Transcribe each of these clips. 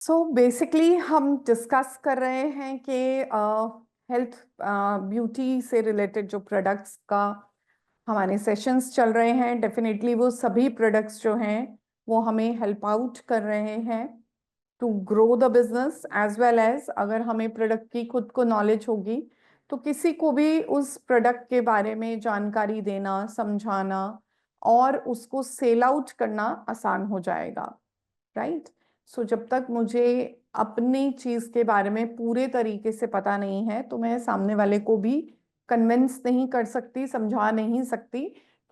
So basically हम discuss कर रहे हैं कि हेल्थ ब्यूटी से रिलेटेड जो प्रोडक्ट्स का हमारे सेशंस चल रहे हैं, डेफिनेटली वो सभी प्रोडक्ट्स जो हैं वो हमें हेल्प आउट कर रहे हैं to grow the business as well as अगर हमें प्रोडक्ट की खुद को नॉलेज होगी तो किसी को भी उस प्रोडक्ट के बारे में जानकारी देना, समझाना और उसको सेल आउट करना आसान हो जाएगा, राइट। सो जब तक मुझे अपनी चीज के बारे में पूरे तरीके से पता नहीं है तो मैं सामने वाले को भी कन्विंस नहीं कर सकती, समझा नहीं सकती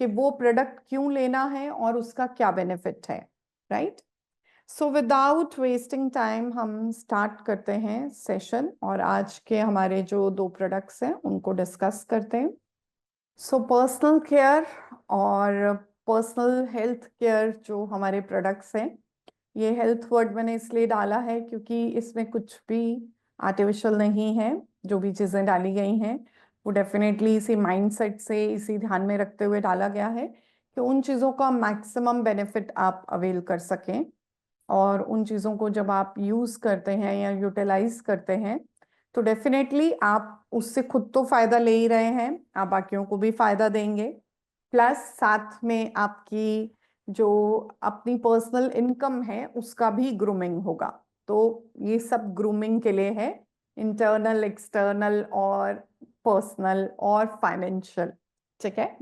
कि वो प्रोडक्ट क्यों लेना है और उसका क्या बेनिफिट है, right. So without wasting time हम स्टार्ट करते हैं सेशन और आज के हमारे जो दो प्रोडक्ट्स हैं उनको डिस्कस करते हैं। सो पर्सनल केयर और पर्सनल हेल्थ केयर जो हमारे प्रोडक्ट्स हैं, ये हेल्थ वर्ड मैंने इसलिए डाला है क्योंकि इसमें कुछ भी आर्टिफिशियल नहीं है। जो भी चीज़ें डाली गई हैं वो डेफिनेटली इसी माइंडसेट से, इसी ध्यान में रखते हुए डाला गया है कि उन चीज़ों का मैक्सिमम बेनिफिट आप अवेल कर सकें और उन चीज़ों को जब आप यूज़ करते हैं या यूटिलाइज करते हैं तो डेफिनेटली आप उससे खुद तो फायदा ले ही रहे हैं, आप बाकियों को भी फायदा देंगे, प्लस साथ में आपकी जो अपनी पर्सनल इनकम है उसका भी ग्रूमिंग होगा। तो ये सब ग्रूमिंग के लिए है, इंटरनल, एक्सटर्नल और पर्सनल और फाइनेंशियल, ठीक है।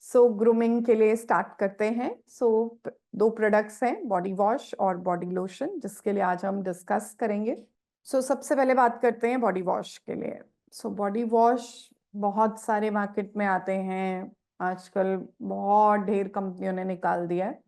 सो ग्रूमिंग के लिए स्टार्ट करते हैं। सो दो प्रोडक्ट्स हैं, बॉडी वॉश और बॉडी लोशन, जिसके लिए आज हम डिस्कस करेंगे। सो सबसे पहले बात करते हैं बॉडी वॉश के लिए। सो बॉडी वॉश बहुत सारे मार्केट में आते हैं आजकल, बहुत ढेर कंपनियों ने निकाल दिया है,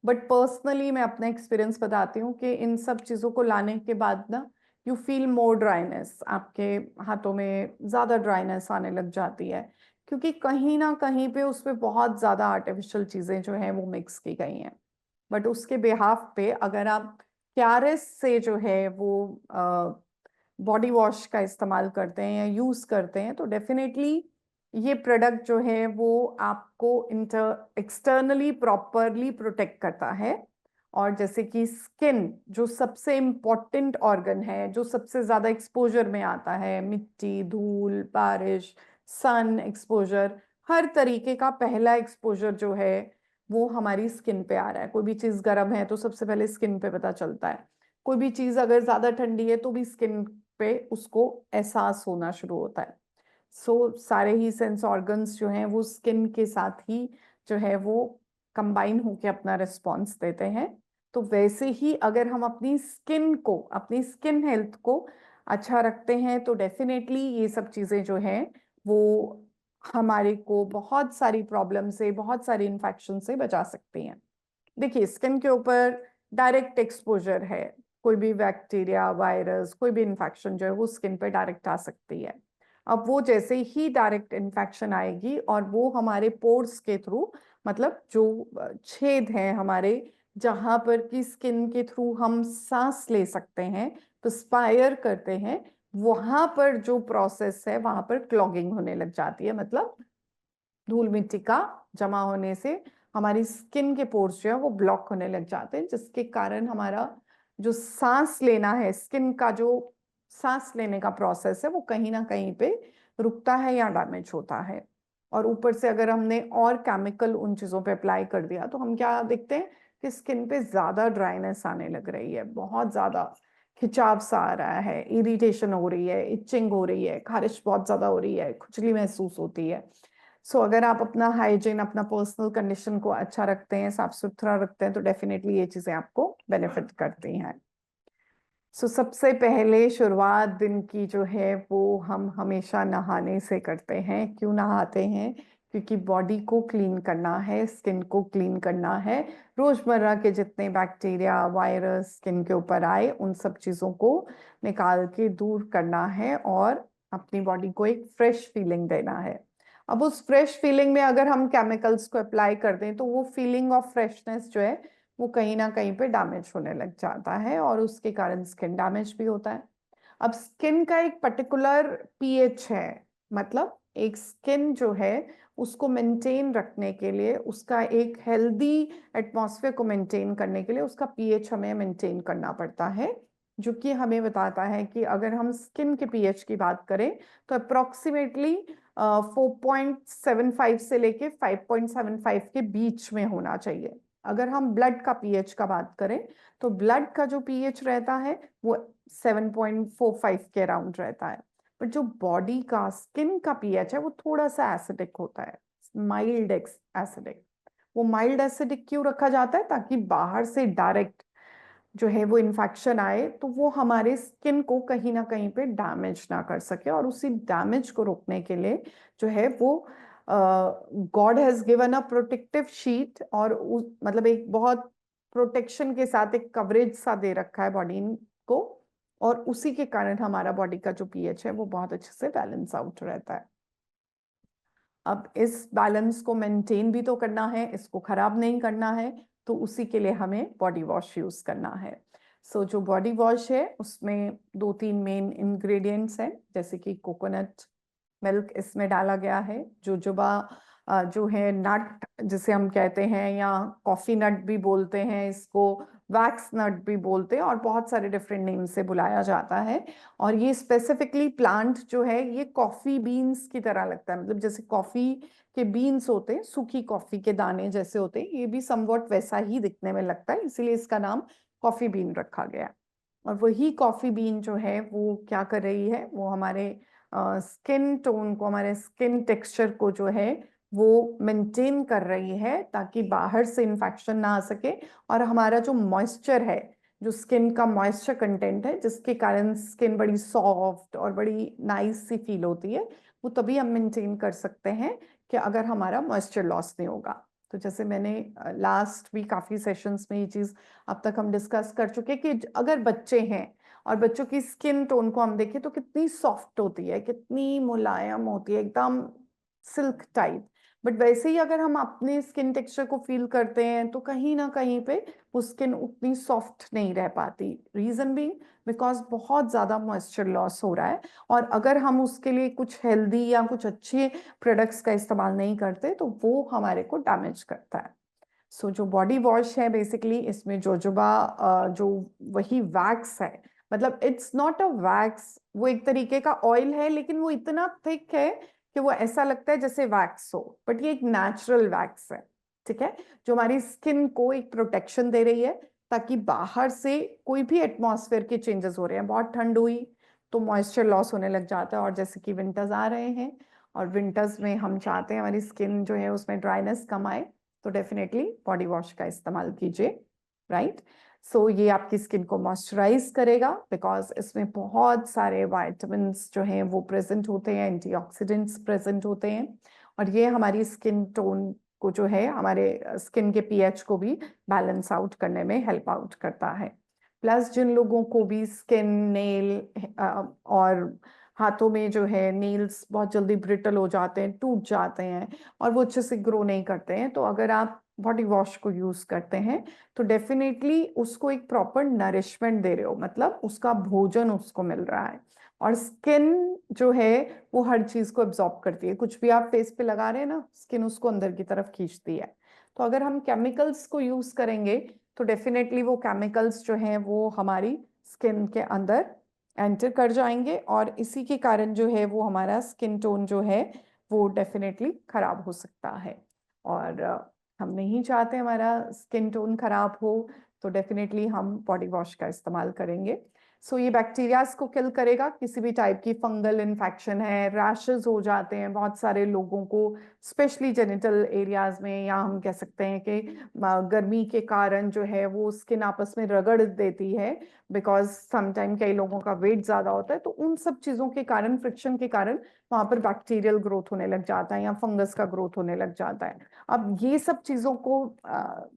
बट पर्सनली मैं अपना एक्सपीरियंस बताती हूँ कि इन सब चीज़ों को लाने के बाद ना यू फील मोर ड्राइनेस, आपके हाथों में ज़्यादा ड्राइनेस आने लग जाती है क्योंकि कहीं ना कहीं पे उसमें बहुत ज़्यादा आर्टिफिशियल चीज़ें जो हैं वो मिक्स की गई हैं। बट उसके बिहाफ पे अगर आप क्यारिस से जो है वो बॉडी वॉश का इस्तेमाल करते हैं या यूज करते हैं तो डेफिनेटली ये प्रोडक्ट जो है वो आपको एक्सटर्नली प्रॉपरली प्रोटेक्ट करता है। और जैसे कि स्किन जो सबसे इम्पोर्टेंट ऑर्गन है, जो सबसे ज्यादा एक्सपोजर में आता है, मिट्टी, धूल, बारिश, सन एक्सपोजर, हर तरीके का पहला एक्सपोजर जो है वो हमारी स्किन पे आ रहा है। कोई भी चीज गर्म है तो सबसे पहले स्किन पे पता चलता है, कोई भी चीज अगर ज्यादा ठंडी है तो भी स्किन पे उसको एहसास होना शुरू होता है। सो सारे ही सेंस ऑर्गन्स जो हैं वो स्किन के साथ ही जो है वो कंबाइन होके अपना रिस्पॉन्स देते हैं। तो वैसे ही अगर हम अपनी स्किन को, अपनी स्किन हेल्थ को अच्छा रखते हैं तो डेफिनेटली ये सब चीजें जो हैं वो हमारे को बहुत सारी प्रॉब्लम से, बहुत सारी इन्फेक्शन से बचा सकती हैं। देखिए, स्किन के ऊपर डायरेक्ट एक्सपोजर है, कोई भी बैक्टीरिया, वायरस, कोई भी इन्फेक्शन जो है वो स्किन पे डायरेक्ट आ सकती है। अब वो जैसे ही डायरेक्ट इन्फेक्शन आएगी और वो हमारे पोर्स के थ्रू, मतलब जो छेद हैं हमारे, जहां पर की स्किन के थ्रू हम सांस ले सकते हैं, परस्पायर करते हैं, वहां पर जो प्रोसेस है वहां पर क्लॉगिंग होने लग जाती है। मतलब धूल मिट्टी का जमा होने से हमारी स्किन के पोर्स जो है वो ब्लॉक होने लग जाते हैं, जिसके कारण हमारा जो सांस लेना है, स्किन का जो सांस लेने का प्रोसेस है वो कहीं ना कहीं पे रुकता है या डैमेज होता है। और ऊपर से अगर हमने और केमिकल उन चीजों पे अप्लाई कर दिया तो हम क्या देखते हैं कि स्किन पे ज्यादा ड्राइनेस आने लग रही है, बहुत ज्यादा खिंचाव सा आ रहा है, इरिटेशन हो रही है, इचिंग हो रही है, खारिश बहुत ज्यादा हो रही है, खुजली महसूस होती है। सो अगर आप अपना हाइजीन, अपना पर्सनल कंडीशन को अच्छा रखते हैं, साफ सुथरा रखते हैं तो डेफिनेटली ये चीजें आपको बेनिफिट करती हैं। सो सबसे पहले शुरुआत दिन की जो है वो हम हमेशा नहाने से करते हैं। क्यों नहाते हैं? क्योंकि बॉडी को क्लीन करना है, स्किन को क्लीन करना है, रोजमर्रा के जितने बैक्टीरिया, वायरस स्किन के ऊपर आए उन सब चीजों को निकाल के दूर करना है और अपनी बॉडी को एक फ्रेश फीलिंग देना है। अब उस फ्रेश फीलिंग में अगर हम केमिकल्स को अप्लाई कर दें तो वो फीलिंग ऑफ फ्रेशनेस जो है वो कहीं ना कहीं पे डैमेज होने लग जाता है और उसके कारण स्किन डैमेज भी होता है। अब स्किन का एक पर्टिकुलर पीएच है, मतलब एक स्किन जो है उसको मेंटेन रखने के लिए, उसका एक हेल्दी एटमॉस्फेयर को मेंटेन करने के लिए उसका पीएच हमें मेंटेन करना पड़ता है। जो कि हमें बताता है कि अगर हम स्किन के पीएच की बात करें तो अप्रोक्सीमेटली 4.75 से लेके 5.75 के बीच में होना चाहिए। अगर हम ब्लड का पीएच का बात करें तो ब्लड का जो पीएच रहता है वो 7.45 के अराउंड रहता है, बट जो बॉडी का स्किन का पीएच है वो थोड़ा सा एसिडिक होता है, माइल्ड एसिडिक। वो माइल्ड एसिडिक क्यों रखा जाता है? ताकि बाहर से डायरेक्ट जो है वो इन्फेक्शन आए तो वो हमारे स्किन को कहीं ना कहीं पे डैमेज ना कर सके, और उसी डैमेज को रोकने के लिए जो है वो God has given a protective sheet, और मतलब एक बहुत प्रोटेक्शन के साथ एक कवरेज सा दे रखा है बॉडी को, और उसी के कारण हमारा बॉडी का जो पीएच है वो बहुत अच्छे से बैलेंस आउट रहता है। अब इस बैलेंस को मेंटेन भी तो करना है, इसको खराब नहीं करना है, तो उसी के लिए हमें बॉडी वॉश यूज करना है। सो जो बॉडी वॉश है उसमें 2-3 मेन इंग्रेडिएंट्स हैं, जैसे कि कोकोनट मिल्क इसमें डाला गया है, जोजोबा जो है नट जिसे हम कहते हैं, या कॉफी नट भी बोलते हैं इसको, वैक्स नट भी बोलते हैं, और बहुत सारे डिफरेंट नेम से बुलाया जाता है। और ये स्पेसिफिकली प्लांट जो है ये कॉफी बीन्स की तरह लगता है, मतलब जैसे कॉफी के बीन्स होते हैं, सूखी कॉफी के दाने जैसे होते हैं, ये भी समवॉट वैसा ही दिखने में लगता है, इसीलिए इसका नाम कॉफी बीन रखा गया। और वही कॉफी बीन जो है वो क्या कर रही है, वो हमारे स्किन टोन को, हमारे स्किन टेक्सचर को जो है वो मेंटेन कर रही है, ताकि बाहर से इंफेक्शन ना आ सके, और हमारा जो मॉइस्चर है, जो स्किन का मॉइस्चर कंटेंट है, जिसके कारण स्किन बड़ी सॉफ्ट और बड़ी नाइस सी फील होती है, वो तभी हम मेंटेन कर सकते हैं कि अगर हमारा मॉइस्चर लॉस नहीं होगा। तो जैसे मैंने लास्ट भी काफी सेशंस में ये चीज अब तक हम डिस्कस कर चुके कि अगर बच्चे हैं और बच्चों की स्किन टोन को हम देखें तो कितनी सॉफ्ट होती है, कितनी मुलायम होती है, एकदम सिल्क टाइप। बट वैसे ही अगर हम अपने स्किन टेक्सचर को फील करते हैं तो कहीं ना कहीं पे वो स्किन उतनी सॉफ्ट नहीं रह पाती। रीजन भी बिकॉज बहुत ज्यादा मॉइस्चर लॉस हो रहा है, और अगर हम उसके लिए कुछ हेल्दी या कुछ अच्छे प्रोडक्ट्स का इस्तेमाल नहीं करते तो वो हमारे को डैमेज करता है। सो जो बॉडी वॉश है बेसिकली इसमें जोजोबा जो वही वैक्स है, मतलब इट्स नॉट अ वैक्स, वो एक तरीके का ऑयल है, लेकिन वो इतना थिक है कि वो ऐसा लगता है जैसे वैक्स हो, बट ये एक नेचुरल वैक्स है। ठीक है, जो हमारी स्किन को एक प्रोटेक्शन दे रही है, ताकि बाहर से कोई भी एटमॉस्फेयर के चेंजेस हो रहे हैं, बहुत ठंड हुई तो मॉइस्चर लॉस होने लग जाता है, और जैसे कि विंटर्स आ रहे हैं और विंटर्स में हम चाहते हैं हमारी स्किन जो है उसमें ड्राइनेस कम आए, तो डेफिनेटली बॉडी वॉश का इस्तेमाल कीजिए, राइट। सो ये आपकी स्किन को मॉइस्चराइज करेगा, बिकॉज इसमें बहुत सारे वाइटामिन्स जो हैं वो प्रेजेंट होते हैं, एंटीऑक्सीडेंट्स प्रेजेंट होते हैं, और ये हमारी स्किन टोन को जो है, हमारे स्किन के पीएच को भी बैलेंस आउट करने में हेल्प आउट करता है। प्लस जिन लोगों को भी स्किन, नेल और हाथों में जो है नेल्स बहुत जल्दी ब्रिटल हो जाते हैं, टूट जाते हैं, और वो अच्छे से ग्रो नहीं करते हैं, तो अगर आप बॉडी वॉश को यूज करते हैं तो डेफिनेटली उसको एक प्रॉपर नरिशमेंट दे रहे हो, मतलब उसका भोजन उसको मिल रहा है। और स्किन जो है वो हर चीज को एब्जॉर्ब करती है, कुछ भी आप फेस पे लगा रहे हैं ना, स्किन उसको अंदर की तरफ खींचती है। तो अगर हम केमिकल्स को यूज करेंगे तो डेफिनेटली वो केमिकल्स जो हैं वो हमारी स्किन के अंदर एंटर कर जाएंगे, और इसी के कारण जो है वो हमारा स्किन टोन जो है वो डेफिनेटली खराब हो सकता है। और हम नहीं चाहते हमारा स्किन टोन खराब हो, तो डेफिनेटली हम बॉडी वॉश का इस्तेमाल करेंगे। सो ये बैक्टीरियाज को किल करेगा, किसी भी टाइप की फंगल इन्फेक्शन है, रैशेज हो जाते हैं बहुत सारे लोगों को, स्पेशली जेनिटल एरियाज में, या हम कह सकते हैं कि गर्मी के कारण जो है वो स्किन आपस में रगड़ देती है, बिकॉज समटाइम कई लोगों का वेट ज्यादा होता है, तो उन सब चीजों के कारण, फ्रिक्शन के कारण वहां पर बैक्टीरियल ग्रोथ होने लग जाता है या फंगस का ग्रोथ होने लग जाता है। अब ये सब चीजों को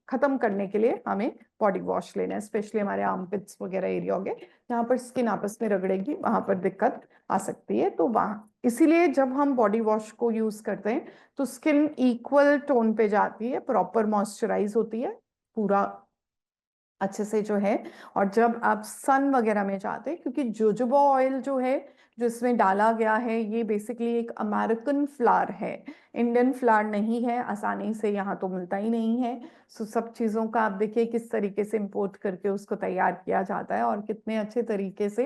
खत्म करने के लिए हमें बॉडी वॉश लेना है, स्पेशली हमारे आर्मपिट्स वगैरह एरिया हो गए जहाँ पर स्किन आपस में रगड़ेगी, वहां पर दिक्कत आ सकती है। तो वहां इसीलिए जब हम बॉडी वॉश को यूज करते हैं तो स्किन इक्वल टोन पे जाती है, प्रॉपर मॉइस्चराइज होती है, पूरा अच्छे से जो है। और जब आप सन वगैरह में जाते हैं, क्योंकि जोजोबा ऑयल जो है जो इसमें डाला गया है ये बेसिकली एक अमेरिकन फ्लावर है, इंडियन फ्लावर नहीं है, आसानी से यहाँ तो मिलता ही नहीं है। सो सब चीज़ों का आप देखिए किस तरीके से इंपोर्ट करके उसको तैयार किया जाता है और कितने अच्छे तरीके से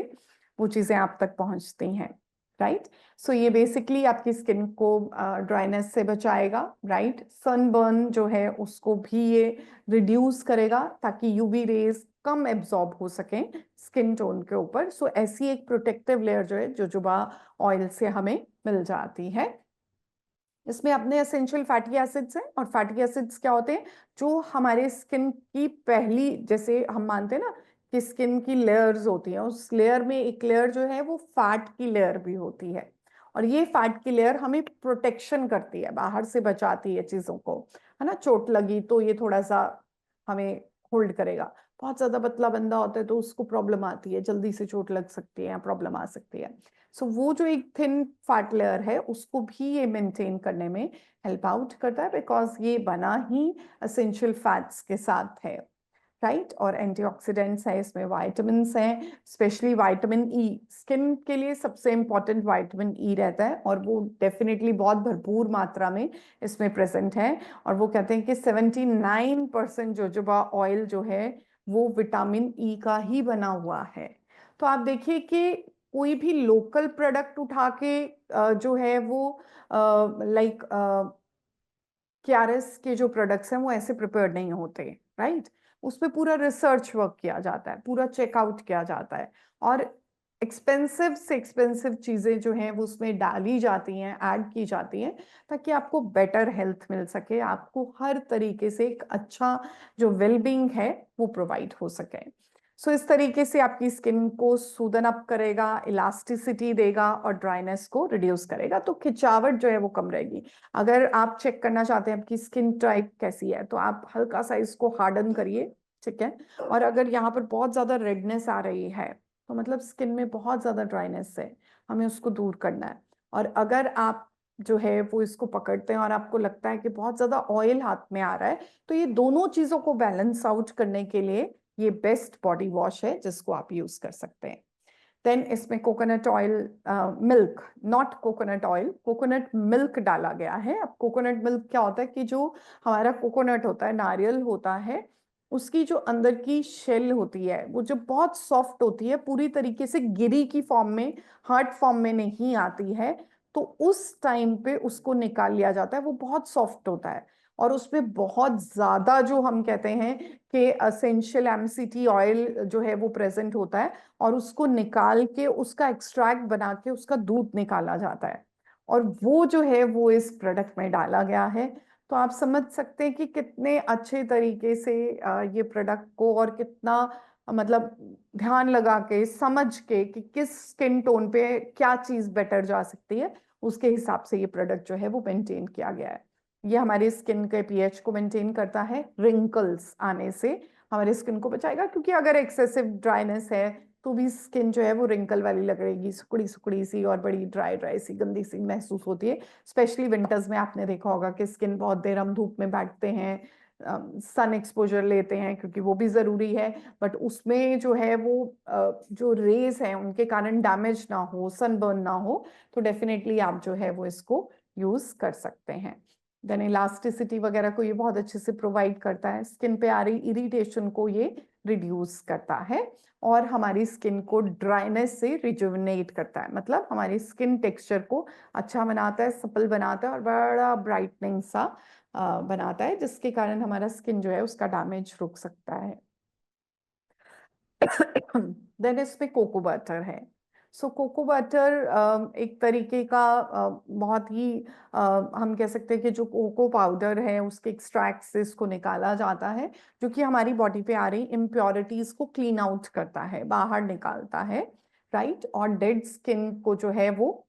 वो चीज़ें आप तक पहुँचती हैं, राइट। सो ये बेसिकली आपकी स्किन को ड्राइनेस से बचाएगा, राइट। सनबर्न जो है उसको भी ये रिड्यूस करेगा ताकि यूवी रेज कम एब्जॉर्ब हो सके स्किन टोन के ऊपर। सो ऐसी एक प्रोटेक्टिव लेयर जो है जोजोबा ऑयल से हमें मिल जाती है। इसमें अपने एसेंशियल फैटी एसिड्स हैं, और फैटी एसिड्स क्या होते हैं, जो हमारे स्किन की पहली, जैसे हम मानते हैं ना कि स्किन की लेयर्स होती हैं, उस लेयर में एक लेयर जो है वो फैट की लेयर भी होती है। और ये फैट की लेयर हमें प्रोटेक्शन करती है, बाहर से बचाती है चीजों को, है ना। चोट लगी तो ये थोड़ा सा हमें होल्ड करेगा। बहुत ज्यादा पतला बंदा होता है तो उसको प्रॉब्लम आती है, जल्दी से चोट लग सकती है, प्रॉब्लम आ सकती है। सो वो जो एक थिन फैट लेयर है उसको भी ये मेंटेन करने में हेल्प आउट करता है, बिकॉज ये बना ही एसेंशियल फैट्स के साथ है, राइट। और एंटीऑक्सीडेंट्स है, इसमें वाइटामिन हैं, स्पेशली वाइटामिन ई स्किन के लिए सबसे इंपॉर्टेंट वाइटामिन ई रहता है, और वो डेफिनेटली बहुत भरपूर मात्रा में इसमें प्रेजेंट है। और वो कहते हैं कि 79% जोजोबा ऑयल जो है वो विटामिन ई का ही बना हुआ है। तो आप देखिए कि कोई भी लोकल प्रोडक्ट उठा के जो है वो लाइक क्यारस के जो प्रोडक्ट्स हैं वो ऐसे प्रिपेयर्ड नहीं होते, राइट। उस पर पूरा रिसर्च वर्क किया जाता है, पूरा चेकआउट किया जाता है, और एक्सपेंसिव से एक्सपेंसिव चीजें जो हैं वो उसमें डाली जाती हैं, ऐड की जाती हैं, ताकि आपको बेटर हेल्थ मिल सके, आपको हर तरीके से एक अच्छा जो वेलबींग है वो प्रोवाइड हो सके। सो इस तरीके से आपकी स्किन को सूदन अप करेगा, इलास्टिसिटी देगा, और ड्राइनेस को रिड्यूस करेगा, तो खिंचावट जो है वो कम रहेगी। अगर आप चेक करना चाहते हैं आपकी स्किन टाइप कैसी है, तो आप हल्का सा इसको हार्डन करिए, ठीक है। और अगर यहाँ पर बहुत ज्यादा रेडनेस आ रही है तो मतलब स्किन में बहुत ज्यादा ड्राइनेस है, हमें उसको दूर करना है। और अगर आप जो है वो इसको पकड़ते हैं और आपको लगता है कि बहुत ज्यादा ऑयल हाथ में आ रहा है, तो ये दोनों चीजों को बैलेंस आउट करने के लिए ये बेस्ट बॉडी वॉश है जिसको आप यूज कर सकते हैं। देन इसमें coconut oil, milk, not coconut oil, coconut milk डाला गया है। अब कोकोनट मिल्क क्या होता है कि जो हमारा कोकोनट होता है, नारियल होता है, उसकी जो अंदर की शेल होती है वो जो बहुत सॉफ्ट होती है, पूरी तरीके से गिरी की फॉर्म में, हार्ड फॉर्म में नहीं आती है, तो उस टाइम पे उसको निकाल लिया जाता है। वो बहुत सॉफ्ट होता है और उसमें बहुत ज्यादा जो हम कहते हैं कि एसेंशियल एमसीटी ऑयल जो है वो प्रेजेंट होता है, और उसको निकाल के उसका एक्सट्रैक्ट बना के उसका दूध निकाला जाता है, और वो जो है वो इस प्रोडक्ट में डाला गया है। तो आप समझ सकते हैं कि कितने अच्छे तरीके से ये प्रोडक्ट को, और कितना मतलब ध्यान लगा के समझ के कि किस स्किन टोन पे क्या चीज बेटर जा सकती है, उसके हिसाब से ये प्रोडक्ट जो है वो मेंटेन किया गया है। ये हमारी स्किन के पीएच को मेंटेन करता है, रिंकल्स आने से हमारे स्किन को बचाएगा, क्योंकि अगर एक्सेसिव ड्राइनेस है तो भी स्किन जो है वो रिंकल वाली लगेगी, सुकड़ी सुकड़ी सी और बड़ी ड्राई ड्राई सी गंदी सी महसूस होती है। स्पेशली विंटर्स में आपने देखा होगा कि स्किन बहुत देर हम धूप में बैठते हैं, सन एक्सपोजर लेते हैं क्योंकि वो भी जरूरी है, बट उसमें जो है वो जो रेज है उनके कारण डैमेज ना हो, सनबर्न ना हो, तो डेफिनेटली आप जो है वो इसको यूज कर सकते हैं। देन इलास्टिसिटी वगैरह को ये बहुत अच्छे से प्रोवाइड करता है, स्किन पे आ रही इरिटेशन को ये रिड्यूस करता है, और हमारी स्किन को ड्राइनेस से रिजुविनेट करता है, मतलब हमारी स्किन टेक्सचर को अच्छा बनाता है, सपल बनाता है, और बड़ा ब्राइटनिंग सा बनाता है, जिसके कारण हमारा स्किन जो है उसका डैमेज रुक सकता है। देन इसमें कोको बटर है। सो कोको बटर एक तरीके का बहुत ही हम कह सकते हैं कि जो कोको पाउडर है उसके एक्सट्रैक्ट से इसको निकाला जाता है, जो कि हमारी बॉडी पे आ रही इम्प्योरिटीज को क्लीन आउट करता है, बाहर निकालता है, राइट। और डेड स्किन को जो है वो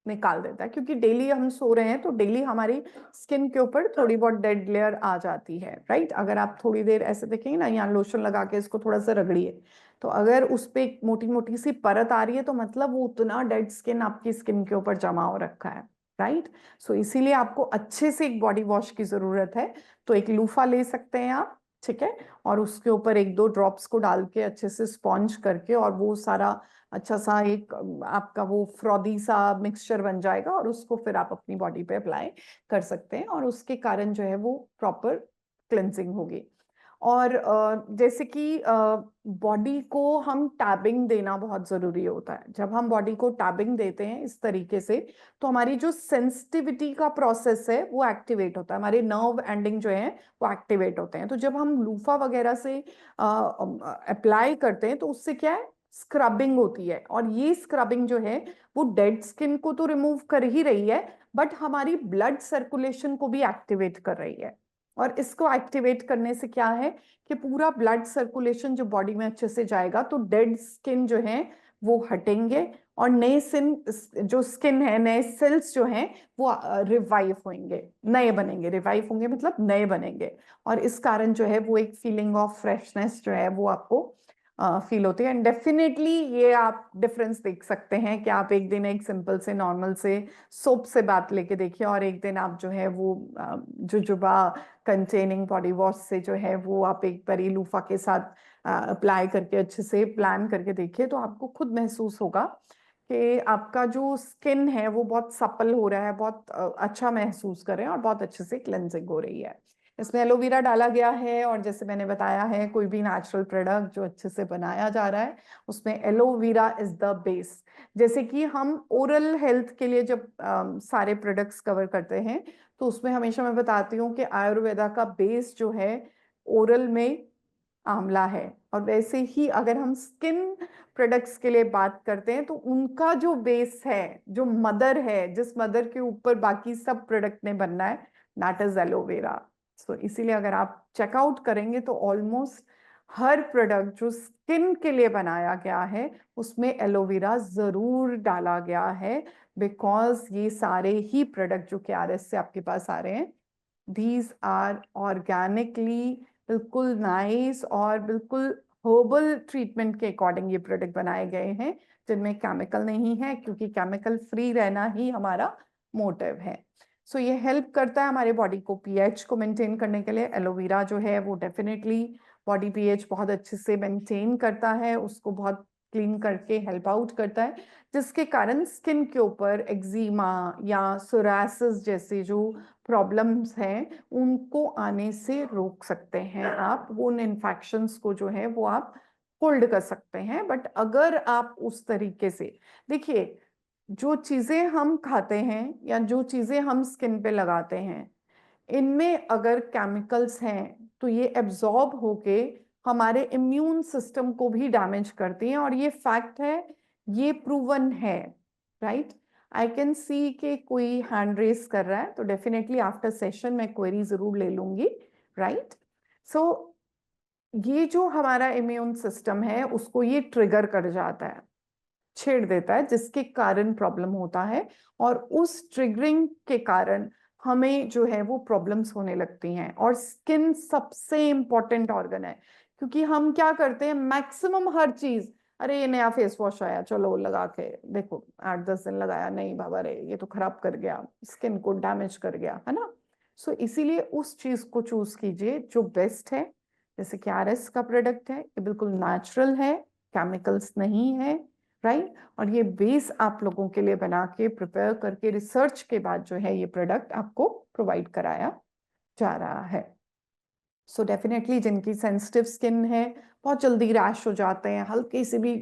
निकाल देता है, क्योंकि डेली हम सो रहे हैं तो डेली हमारी स्किन के ऊपर थोड़ी बहुत डेड लेयर आ जाती है, राइट। अगर आप थोड़ी देर ऐसे देखेंगे ना, यहाँ लोशन लगा के इसको थोड़ा सा रगड़िए, तो अगर उस पर एक मोटी मोटी सी परत आ रही है तो मतलब वो उतना डेड स्किन आपकी स्किन के ऊपर जमा हो रखा है, राइट। सो इसीलिए आपको अच्छे से एक बॉडी वॉश की जरूरत है। तो एक लूफा ले सकते हैं आप, ठीक है, और उसके ऊपर 1-2 ड्रॉप्स को डाल के अच्छे से स्पॉन्ज करके, और वो सारा अच्छा सा एक आपका वो फ्रॉदी सा मिक्सचर बन जाएगा, और उसको फिर आप अपनी बॉडी पे अप्लाई कर सकते हैं, और उसके कारण जो है वो प्रॉपर क्लेंजिंग होगी। और जैसे कि बॉडी को हम टैबिंग देना बहुत जरूरी होता है। जब हम बॉडी को टैबिंग देते हैं इस तरीके से, तो हमारी जो सेंसिटिविटी का प्रोसेस है वो एक्टिवेट होता है, हमारे नर्व एंडिंग जो है वो एक्टिवेट होते हैं। तो जब हम लूफा वगैरह से अप्लाई करते हैं तो उससे क्या है, स्क्रबिंग होती है, और ये स्क्रबिंग जो है वो डेड स्किन को तो रिमूव कर ही रही है, बट हमारी ब्लड सर्कुलेशन को भी एक्टिवेट कर रही है। और इसको एक्टिवेट करने से क्या है कि पूरा ब्लड सर्कुलेशन जो बॉडी में अच्छे से जाएगा, तो डेड स्किन जो है वो हटेंगे, और नए जो स्किन है, नए सेल्स जो हैं वो रिवाइव होंगे, नए बनेंगे। रिवाइव होंगे मतलब नए बनेंगे, और इस कारण जो है वो एक फीलिंग ऑफ फ्रेशनेस जो है वो आपको फील होती है। एंड डेफिनेटली ये आप डिफरेंस देख सकते हैं कि आप एक दिन एक सिंपल से नॉर्मल से सोप से बात लेके देखिए, और एक दिन आप जो है वो जुजुबा कंटेनिंग बॉडी वॉश से जो है वो आप एक बारी लूफा के साथ अप्लाई करके अच्छे से प्लान करके देखिए, तो आपको खुद महसूस होगा कि आपका जो स्किन है वो बहुत सपल हो रहा है, बहुत अच्छा महसूस कर रहे हैं, और बहुत अच्छे से क्लेंजिंग हो रही है। इसमें एलोवेरा डाला गया है, और जैसे मैंने बताया है, कोई भी नेचुरल प्रोडक्ट जो अच्छे से बनाया जा रहा है उसमें एलोवेरा इज द बेस। जैसे कि हम ओरल हेल्थ के लिए जब सारे प्रोडक्ट्स कवर करते हैं, तो उसमें हमेशा मैं बताती हूँ कि आयुर्वेदा का बेस जो है ओरल में आंवला है। और वैसे ही अगर हम स्किन प्रोडक्ट्स के लिए बात करते हैं, तो उनका जो बेस है, जो मदर है, जिस मदर के ऊपर बाकी सब प्रोडक्ट ने बनना है, दैट इज एलोवेरा। सो इसीलिए अगर आप चेकआउट करेंगे तो ऑलमोस्ट हर प्रोडक्ट जो स्किन के लिए बनाया गया है उसमें एलोवेरा जरूर डाला गया है, बिकॉज ये सारे ही प्रोडक्ट जो KRS से आपके पास आ रहे हैं, दीज आर ऑर्गेनिकली बिल्कुल नाइस और बिल्कुल हर्बल ट्रीटमेंट के अकॉर्डिंग ये प्रोडक्ट बनाए गए हैं, जिनमें केमिकल नहीं है, क्योंकि केमिकल फ्री रहना ही हमारा मोटिव है। सो ये हेल्प करता है हमारे बॉडी को पीएच को मेंटेन करने के लिए। एलोवेरा जो है वो डेफिनेटली बॉडी पीएच बहुत अच्छे से मेंटेन करता है, उसको बहुत क्लीन करके हेल्प आउट करता है, जिसके कारण स्किन के ऊपर एक्जिमा या सोरासिस जैसे जो प्रॉब्लम्स हैं उनको आने से रोक सकते हैं आप। वो उन इन्फेक्शंस को जो है वो आप होल्ड कर सकते हैं। बट अगर आप उस तरीके से देखिए, जो चीजें हम खाते हैं या जो चीजें हम स्किन पे लगाते हैं, इनमें अगर केमिकल्स हैं तो ये एब्जॉर्ब होके हमारे इम्यून सिस्टम को भी डैमेज करती हैं, और ये फैक्ट है, ये प्रूवन है। राइट, आई कैन सी कि कोई हैंड रेस कर रहा है, तो डेफिनेटली आफ्टर सेशन मैं क्वेरी जरूर ले लूंगी। राइट, सो ये जो हमारा इम्यून सिस्टम है उसको ये ट्रिगर कर जाता है, छेड़ देता है, जिसके कारण प्रॉब्लम होता है, और उस ट्रिगरिंग के कारण हमें जो है वो प्रॉब्लम्स होने लगती हैं। और स्किन सबसे इंपॉर्टेंट ऑर्गन है, क्योंकि हम क्या करते हैं, मैक्सिमम हर चीज, अरे ये नया फेस वॉश आया, चलो लगा के देखो, 8-10 दिन लगाया, नहीं बाबा रे ये तो खराब कर गया, स्किन को डैमेज कर गया, है ना। सो इसीलिए उस चीज को चूज कीजिए जो बेस्ट है। जैसे KRS का प्रोडक्ट है, ये बिल्कुल नेचुरल है, केमिकल्स नहीं है। राइट, और ये बेस आप लोगों के लिए बना के प्रिपेयर करके रिसर्च के बाद जो है ये प्रोडक्ट आपको प्रोवाइड कराया जा रहा है। सो डेफिनेटली जिनकी सेंसिटिव स्किन है, बहुत जल्दी रैश हो जाते हैं, हल्की सी भी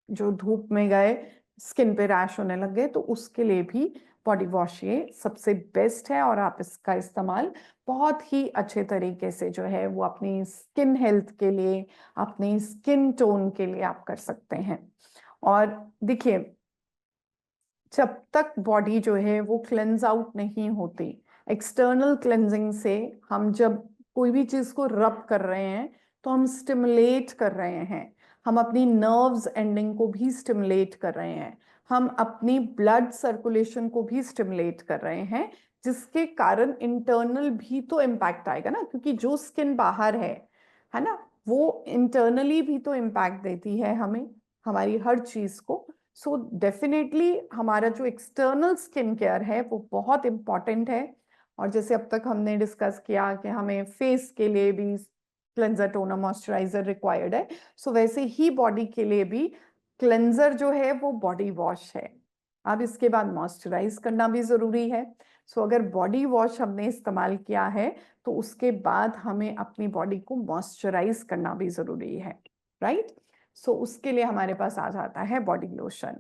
जो धूप में गए स्किन पे रैश होने लग गए, तो उसके लिए भी बॉडी वॉश ये सबसे बेस्ट है, और आप इसका इस्तेमाल बहुत ही अच्छे तरीके से जो है वो अपनी स्किन हेल्थ के लिए, अपनी स्किन टोन के लिए आप कर सकते हैं। और देखिए, जब तक बॉडी जो है वो क्लेंज आउट नहीं होती, एक्सटर्नल क्लेंजिंग से हम जब कोई भी चीज को रब कर रहे हैं तो हम स्टिमुलेट कर रहे हैं, हम अपनी नर्व्स एंडिंग को भी स्टिमुलेट कर रहे हैं, हम अपनी ब्लड सर्कुलेशन को भी स्टिमुलेट कर रहे हैं, जिसके कारण इंटरनल भी तो इम्पैक्ट आएगा ना, क्योंकि जो स्किन बाहर है ना, वो इंटरनली भी तो इम्पैक्ट देती है हमें, हमारी हर चीज को। सो डेफिनेटली हमारा जो एक्सटर्नल स्किन केयर है वो बहुत इंपॉर्टेंट है। और जैसे अब तक हमने डिस्कस किया कि हमें फेस के लिए भी क्लेंजर, टोनर, मॉइस्चराइजर रिक्वायर्ड है, सो वैसे ही बॉडी के लिए भी क्लेंजर जो है वो बॉडी वॉश है। अब इसके बाद मॉइस्चराइज करना भी जरूरी है। सो अगर बॉडी वॉश हमने इस्तेमाल किया है तो उसके बाद हमें अपनी बॉडी को मॉइस्चराइज करना भी जरूरी है, राइट। सो उसके लिए हमारे पास आ जाता है बॉडी लोशन।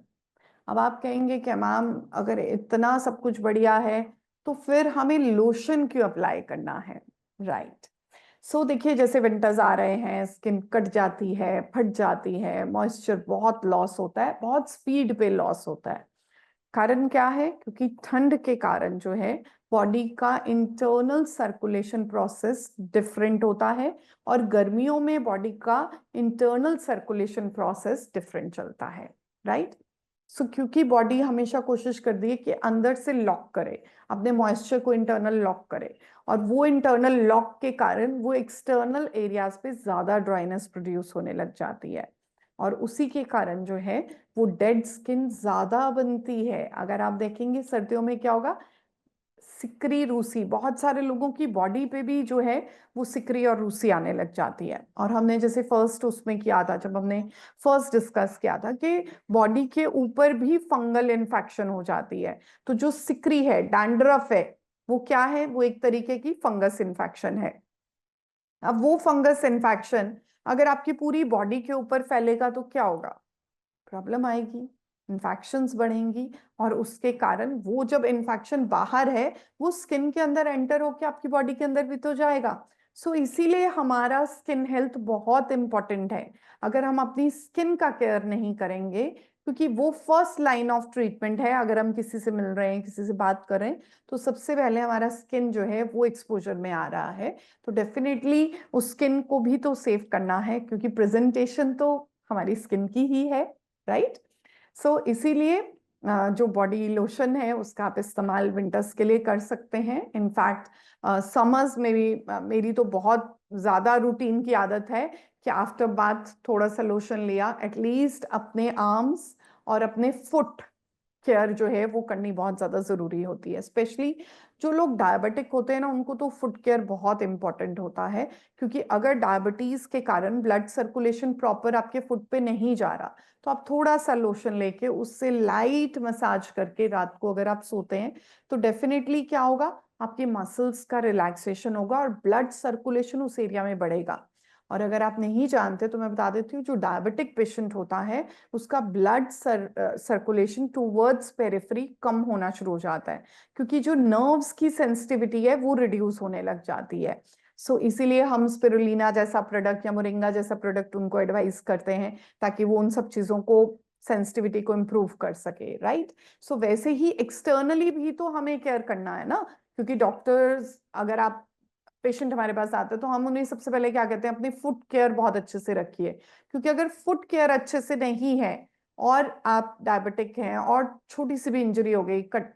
अब आप कहेंगे कि मैम अगर इतना सब कुछ बढ़िया है तो फिर हमें लोशन क्यों अप्लाई करना है, राइट। सो देखिए, जैसे विंटर्स आ रहे हैं, स्किन कट जाती है, फट जाती है, मॉइस्चर बहुत लॉस होता है, बहुत स्पीड पे लॉस होता है। कारण क्या है? क्योंकि ठंड के कारण जो है बॉडी का इंटरनल सर्कुलेशन प्रोसेस डिफरेंट होता है और गर्मियों में बॉडी का इंटरनल सर्कुलेशन प्रोसेस डिफरेंट चलता है, राइट। सो क्योंकि बॉडी हमेशा कोशिश करती है कि अंदर से लॉक करे, अपने मॉइस्चर को इंटरनल लॉक करे, और वो इंटरनल लॉक के कारण वो एक्सटर्नल एरियाज पे ज्यादा ड्राइनेस प्रोड्यूस होने लग जाती है, और उसी के कारण जो है वो डेड स्किन ज्यादा बनती है। अगर आप देखेंगे सर्दियों में क्या होगा, सिकरी रूसी, बहुत सारे लोगों की बॉडी पे भी जो है वो सिकरी और रूसी आने लग जाती है। और हमने जैसे फर्स्ट उसमें किया था, जब हमने फर्स्ट डिस्कस किया था कि बॉडी के ऊपर भी फंगल इन्फेक्शन हो जाती है। तो जो सिकरी है, डैंड्रफ है, वो क्या है? वो एक तरीके की फंगस इन्फेक्शन है। अब वो फंगस इन्फेक्शन अगर आपकी पूरी बॉडी के ऊपर फैलेगा तो क्या होगा? प्रॉब्लम आएगी, इन्फेक्शंस बढ़ेंगी, और उसके कारण वो जब इन्फेक्शन बाहर है वो स्किन के अंदर एंटर होके आपकी बॉडी के अंदर भी तो जाएगा। सो इसीलिए हमारा स्किन हेल्थ बहुत इंपॉर्टेंट है। अगर हम अपनी स्किन का केयर नहीं करेंगे, क्योंकि वो फर्स्ट लाइन ऑफ ट्रीटमेंट है, अगर हम किसी से मिल रहे हैं, किसी से बात कर रहे हैं, तो सबसे पहले हमारा स्किन जो है वो एक्सपोजर में आ रहा है, तो डेफिनेटली उस स्किन को भी तो सेव करना है, क्योंकि प्रेजेंटेशन तो हमारी स्किन की ही है, राइट। सो इसीलिए जो बॉडी लोशन है उसका आप इस्तेमाल विंटर्स के लिए कर सकते हैं। इनफैक्ट समर्स में भी मेरी तो बहुत ज़्यादा रूटीन की आदत है कि आफ्टर बाथ थोड़ा सा लोशन लिया, एटलीस्ट अपने आर्म्स और अपने फुट केयर जो है वो करनी बहुत ज़्यादा ज़रूरी होती है। स्पेशली जो लोग डायबिटिक होते हैं ना, उनको तो फुट केयर बहुत इंपॉर्टेंट होता है, क्योंकि अगर डायबिटीज़ के कारण ब्लड सर्कुलेशन प्रॉपर आपके फुट पे नहीं जा रहा, तो आप थोड़ा सा लोशन लेके उससे लाइट मसाज करके रात को अगर आप सोते हैं तो डेफिनेटली क्या होगा, आपके मसल्स का रिलैक्सेशन होगा और ब्लड सर्कुलेशन उस एरिया में बढ़ेगा। और अगर आप नहीं जानते तो मैं बता देती हूँ, जो डायबिटिक पेशेंट होता है उसका ब्लड सर्कुलेशन टूवर्ड्स पेरिफेरी कम होना शुरू हो जाता है, क्योंकि जो नर्व्स की सेंसिटिविटी है वो रिड्यूस होने लग जाती है। सो इसीलिए हम स्पिरुलिना जैसा प्रोडक्ट या मोरिंगा जैसा प्रोडक्ट उनको एडवाइस करते हैं, ताकि वो उन सब चीजों को, सेंसिटिविटी को इम्प्रूव कर सके, राइट। सो वैसे ही एक्सटर्नली भी तो हमें केयर करना है ना, क्योंकि डॉक्टर्स, अगर आप पेशेंट हमारे पास आते हैं तो हम उन्हें सबसे पहले क्या कहते हैं, अपनी फुट केयर बहुत अच्छे से रखिए। क्योंकि अगर फुट केयर अच्छे से नहीं है और आप डायबिटिक हैं और छोटी सी भी इंजरी हो गई, कट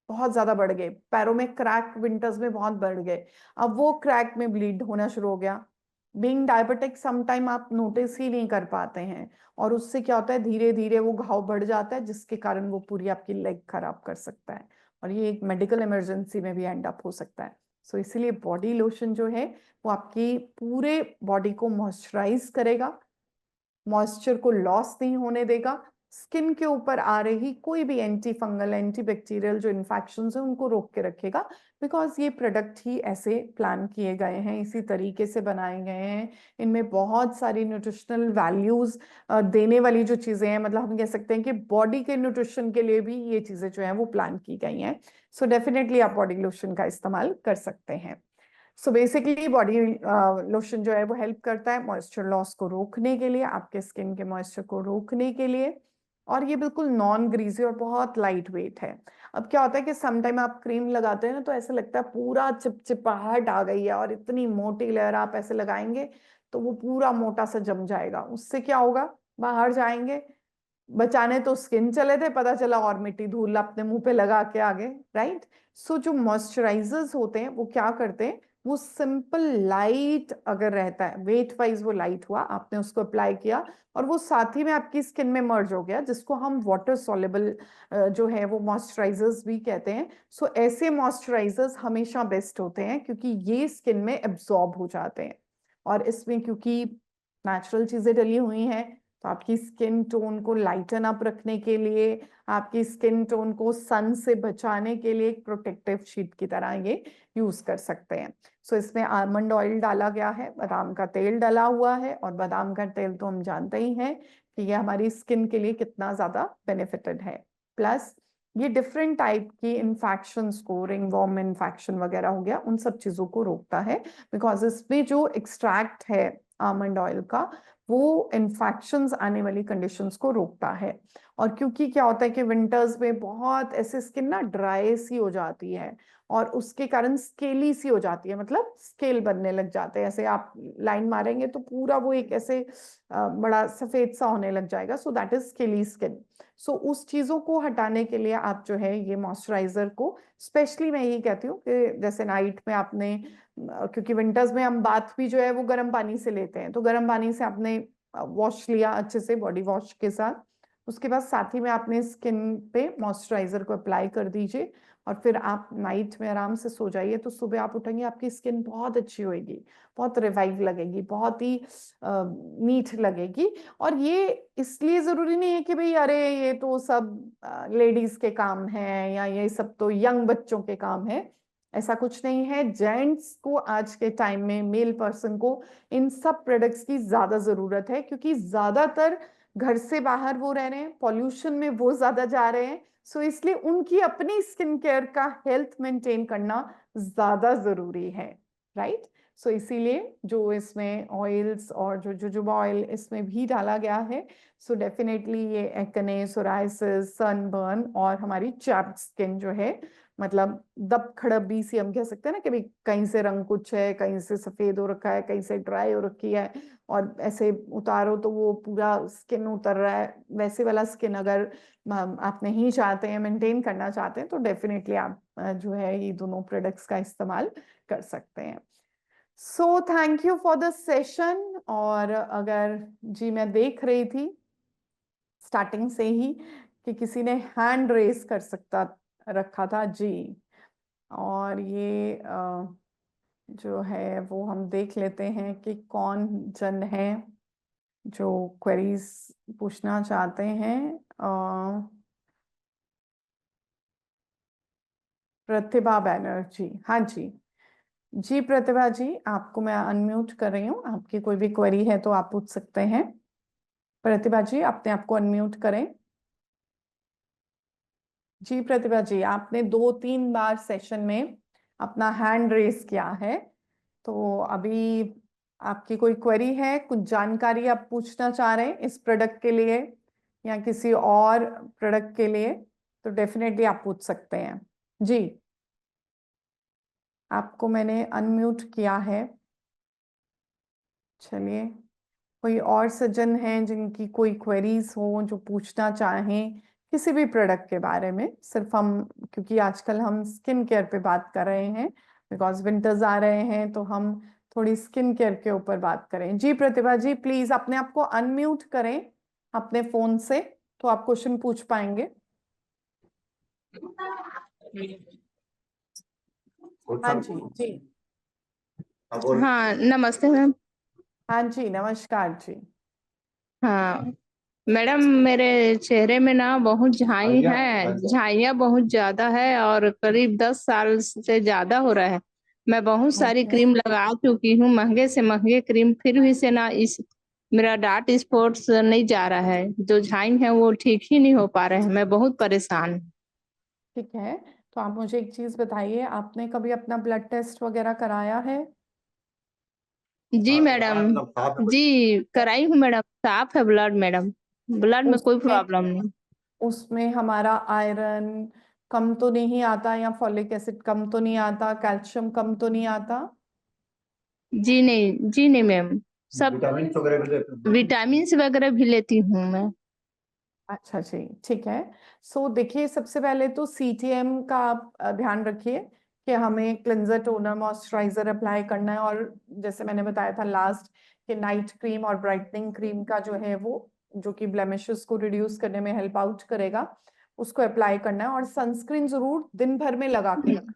बहुत ज्यादा बढ़ गए, पैरों में क्रैक विंटर्स में बहुत बढ़ गए, अब वो क्रैक में ब्लीड होना शुरू हो गया, बीइंग डायबिटिक समटाइम आप नोटिस ही नहीं कर पाते हैं, और उससे क्या होता है, धीरे धीरे वो घाव बढ़ जाता है, जिसके कारण वो पूरी आपकी लेग खराब कर सकता है, और ये एक मेडिकल इमरजेंसी में भी एंड अप हो सकता है। सो इसीलिए बॉडी लोशन जो है वो आपकी पूरे बॉडी को मॉइस्चराइज करेगा, मॉइस्चर को लॉस नहीं होने देगा, स्किन के ऊपर आ रही कोई भी एंटी फंगल, एंटी बैक्टीरियल जो इन्फेक्शंस है उनको रोक के रखेगा। बिकॉज ये प्रोडक्ट ही ऐसे प्लान किए गए हैं, इसी तरीके से बनाए गए हैं, इनमें बहुत सारी न्यूट्रिशनल वैल्यूज देने वाली जो चीजें हैं, मतलब हम कह सकते हैं कि बॉडी के न्यूट्रिशन के लिए भी ये चीजें जो हैं वो प्लान की गई हैं। सो डेफिनेटली आप बॉडी लोशन का इस्तेमाल कर सकते हैं। सो बेसिकली बॉडी लोशन जो है वो हेल्प करता है मॉइस्चर लॉस को रोकने के लिए, आपके स्किन के मॉइस्चर को रोकने के लिए, और ये बिल्कुल नॉन ग्रीजी और बहुत लाइट वेट है। अब क्या होता है कि समटाइम आप क्रीम लगाते हैं ना, तो ऐसा लगता है पूरा चिपचिपाहट आ गई है, और इतनी मोटी लेयर आप ऐसे लगाएंगे तो वो पूरा मोटा सा जम जाएगा। उससे क्या होगा, बाहर जाएंगे, बचाने तो स्किन चले थे, पता चला और मिट्टी धूल अपने मुंह पे लगा के आ गए, राइट। सो जो मॉइस्चराइजर्स होते हैं वो क्या करते हैं, वो सिंपल लाइट अगर रहता है, वेट वाइज वो लाइट हुआ, आपने उसको अप्लाई किया और वो साथ ही में आपकी स्किन में मर्ज हो गया, जिसको हम वाटर सॉल्युबल जो है वो मॉइस्चराइजर्स भी कहते हैं। सो ऐसे मॉइस्चराइजर्स हमेशा बेस्ट होते हैं क्योंकि ये स्किन में एब्जॉर्ब हो जाते हैं। और इसमें क्योंकि नेचुरल चीजें डली हुई हैं, तो आपकी स्किन टोन को लाइटन अप रखने के लिए, आपकी स्किन टोन को सन से बचाने के लिए एक प्रोटेक्टिव शीट की तरह ये यूज कर सकते हैं। सो इसमें आलमंड ऑयल डाला गया है, बादाम का तेल डाला हुआ है, और बादाम का तेल तो हम जानते ही हैं कि ये हमारी स्किन के लिए कितना ज्यादा बेनिफिटेड है। प्लस ये डिफरेंट टाइप की इन्फेक्शंस को, रिंगवॉर्म इन्फेक्शन वगैरह हो गया, उन सब चीजों को रोकता है, बिकॉज इसमें जो एक्सट्रैक्ट है आलमंड ऑयल का, वो इन्फेक्शंस आने वाली कंडीशंस को रोकता है। और क्योंकि क्या होता है कि विंटर्स में बहुत ऐसे स्किन ना ड्राई सी हो जाती है, और उसके कारण स्केली सी हो जाती है, मतलब स्केल बनने लग जाते हैं, ऐसे आप लाइन मारेंगे तो पूरा वो एक ऐसे बड़ा सफेद सा होने लग जाएगा। So that is scaly skin. So उस चीजों को हटाने के लिए आप जो है ये मॉइस्चराइजर को, स्पेशली मैं यही कहती हूँ कि जैसे नाइट में आपने, क्योंकि विंटर्स में हम बाथ भी जो है वो गर्म पानी से लेते हैं, तो गर्म पानी से आपने वॉश लिया अच्छे से बॉडी वॉश के साथ, उसके बाद साथ ही में आपने स्किन पे मॉइस्चराइजर को अप्लाई कर दीजिए, और फिर आप नाइट में आराम से सो जाइए। तो सुबह आप उठेंगे, आपकी स्किन बहुत अच्छी होगी, बहुत रिवाइव लगेगी, बहुत ही नीट लगेगी। और ये इसलिए जरूरी नहीं है कि भाई अरे ये तो सब लेडीज के काम है, या ये सब तो यंग बच्चों के काम है। ऐसा कुछ नहीं है, जेंट्स को आज के टाइम में, मेल पर्सन को इन सब प्रोडक्ट्स की ज्यादा जरूरत है, क्योंकि ज्यादातर घर से बाहर वो रह रहे हैं, पॉल्यूशन में वो ज्यादा जा रहे हैं। सो इसलिए उनकी अपनी स्किन केयर का हेल्थ मेंटेन करना ज्यादा जरूरी है, राइट। सो इसीलिए जो इसमें ऑयल्स और जो जोजोबा ऑयल इसमें भी डाला गया है, सो डेफिनेटली ये एक्ने, सोराइसिस, सनबर्न और हमारी चैप्ड स्किन जो है, मतलब दब खड़बी सी हम कह सकते हैं ना, कि भाई कहीं से रंग कुछ है, कहीं से सफेद हो रखा है, कहीं से ड्राई हो रखी है, और ऐसे उतारो तो वो पूरा स्किन उतर रहा है, वैसे वाला स्किन अगर आप नहीं चाहते हैं, मेंटेन करना चाहते हैं, तो डेफिनेटली आप जो है ये दोनों प्रोडक्ट्स का इस्तेमाल कर सकते हैं। So thank you for the session. और अगर जी, मैं देख रही थी स्टार्टिंग से ही कि किसी ने हैंड रेस कर सकता रखा था जी, और ये जो है वो हम देख लेते हैं कि कौन जन है जो क्वेरीज पूछना चाहते हैं। प्रतिभा बैनर्जी, हाँ जी। जी प्रतिभा जी, आपको मैं अनम्यूट कर रही हूँ, आपकी कोई भी क्वेरी है तो आप पूछ सकते हैं। प्रतिभा जी, अपने आपको अनम्यूट करें। जी प्रतिभा जी, आपने 2-3 बार सेशन में अपना हैंड रेस किया है, तो अभी आपकी कोई क्वेरी है, कुछ जानकारी आप पूछना चाह रहे हैं इस प्रोडक्ट के लिए या किसी और प्रोडक्ट के लिए, तो डेफिनेटली आप पूछ सकते हैं जी। आपको मैंने अनम्यूट किया है। चलिए, कोई और सज्जन हैं जिनकी कोई क्वेरीज हो, जो पूछना चाहें किसी भी प्रोडक्ट के बारे में। सिर्फ हम, क्योंकि आजकल हम स्किन केयर पे बात कर रहे हैं, बिकॉज विंटर्स आ रहे हैं, तो हम थोड़ी स्किन केयर के ऊपर बात करें। जी प्रतिभा जी, प्लीज अपने आप को अनम्यूट करें अपने फोन से, तो आप क्वेश्चन पूछ पाएंगे। हाँ जी जी। हाँ नमस्ते मैम। हाँ जी, नमस्कार जी। हाँ मैडम, मेरे चेहरे में ना बहुत झाई है, झाइयाँ बहुत ज्यादा है और करीब 10 साल से ज्यादा हो रहा है। मैं बहुत सारी ओके। क्रीम लगा चुकी हूँ, महंगे से महंगे क्रीम, फिर भी से ना इस मेरा डार्क स्पॉट्स नहीं जा रहा है, जो झाई है वो ठीक ही नहीं हो पा रहे हैं। मैं बहुत परेशान हूँ। ठीक है, तो आप मुझे एक चीज बताइए, आपने कभी अपना ब्लड टेस्ट वगैरह कराया है? जी मैडम, जी कराई हूँ मैडम, साफ है ब्लड मैडम, ब्लड में कोई उसमें प्रॉब्लम नहीं। उसमें हमारा आयरन कम तो नहीं आता, या फॉलिक एसिड कम तो नहीं आता, कैल्शियम कम तो नहीं आता? जी नहीं, जी नहीं मैम, सब विटामिन वगैरह भी लेती हूँ मैं। अच्छा जी, ठीक है। सो देखिए, सबसे पहले तो सीटीएम का आप ध्यान रखिए कि हमें क्लिंजर, टोनर, मॉइस्चराइजर अप्लाई करना है, और जैसे मैंने बताया था लास्ट कि नाइट क्रीम और ब्राइटनिंग क्रीम का जो है वो, जो कि ब्लेमिशेस को रिड्यूस करने में हेल्प आउट करेगा, उसको अप्लाई करना है। और सनस्क्रीन जरूर दिन भर में लगा के रखना,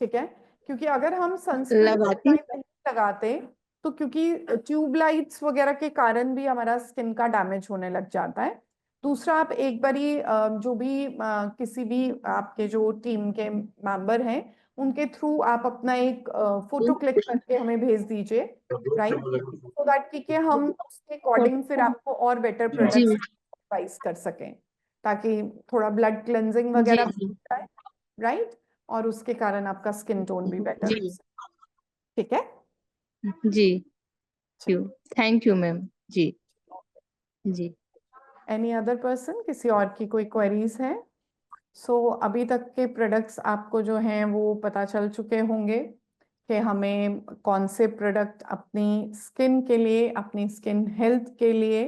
ठीक है? क्योंकि अगर हम सनस्क्रीन लगाती नहीं लगाते तो क्योंकि ट्यूबलाइट्स वगैरह के कारण भी हमारा स्किन का डैमेज होने लग जाता है। दूसरा, आप एक बारी जो भी किसी भी आपके जो टीम के मेंबर हैं उनके थ्रू आप अपना एक फोटो क्लिक करके हमें भेज दीजिए, राइट? सो दैट कि हम उसके अकॉर्डिंग फिर आपको और बेटर जी प्रोडक्ट्स एडवाइस कर सकें, ताकि थोड़ा ब्लड क्लेंजिंग जी वगैरह जी राइट, और उसके कारण आपका स्किन टोन भी बेटर हो जी सके, ठीक है? जी थैंक यू मैम। जी जी एनी अदर पर्सन, किसी और की कोई क्वेरीज है? सो अभी तक के प्रोडक्ट्स आपको जो हैं वो पता चल चुके होंगे कि हमें कौन से प्रोडक्ट अपनी स्किन के लिए, अपनी स्किन हेल्थ के लिए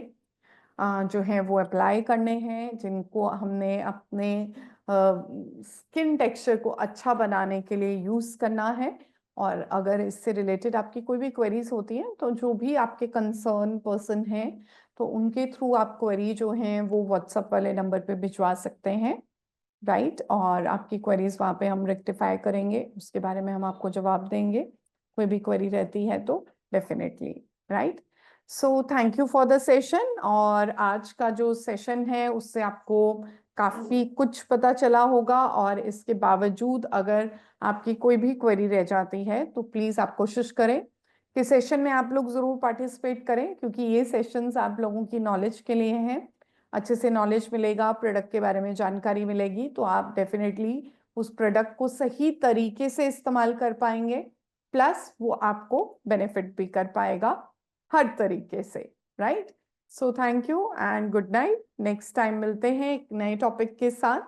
जो है वो अप्लाई करने हैं, जिनको हमने अपने स्किन टेक्सचर को अच्छा बनाने के लिए यूज़ करना है। और अगर इससे रिलेटेड आपकी कोई भी क्वेरीज होती हैं तो जो भी आपके कंसर्न पर्सन हैं तो उनके थ्रू आप क्वेरी जो हैं वो व्हाट्सएप वाले नंबर पे भिजवा सकते हैं, राइट? और आपकी क्वेरीज वहाँ पे हम रेक्टिफाई करेंगे, उसके बारे में हम आपको जवाब देंगे, कोई भी क्वेरी रहती है तो definitely, right? So thank you for the session. और आज का जो सेशन है उससे आपको काफ़ी कुछ पता चला होगा, और इसके बावजूद अगर आपकी कोई भी क्वेरी रह जाती है तो प्लीज़ आप कोशिश करें कि सेशन में आप लोग ज़रूर पार्टिसिपेट करें, क्योंकि ये सेशंस आप लोगों की नॉलेज के लिए हैं। अच्छे से नॉलेज मिलेगा, प्रोडक्ट के बारे में जानकारी मिलेगी, तो आप डेफिनेटली उस प्रोडक्ट को सही तरीके से इस्तेमाल कर पाएंगे, प्लस वो आपको बेनिफिट भी कर पाएगा हर तरीके से, right? So thank you and good night. Next time मिलते हैं एक नए टॉपिक के साथ।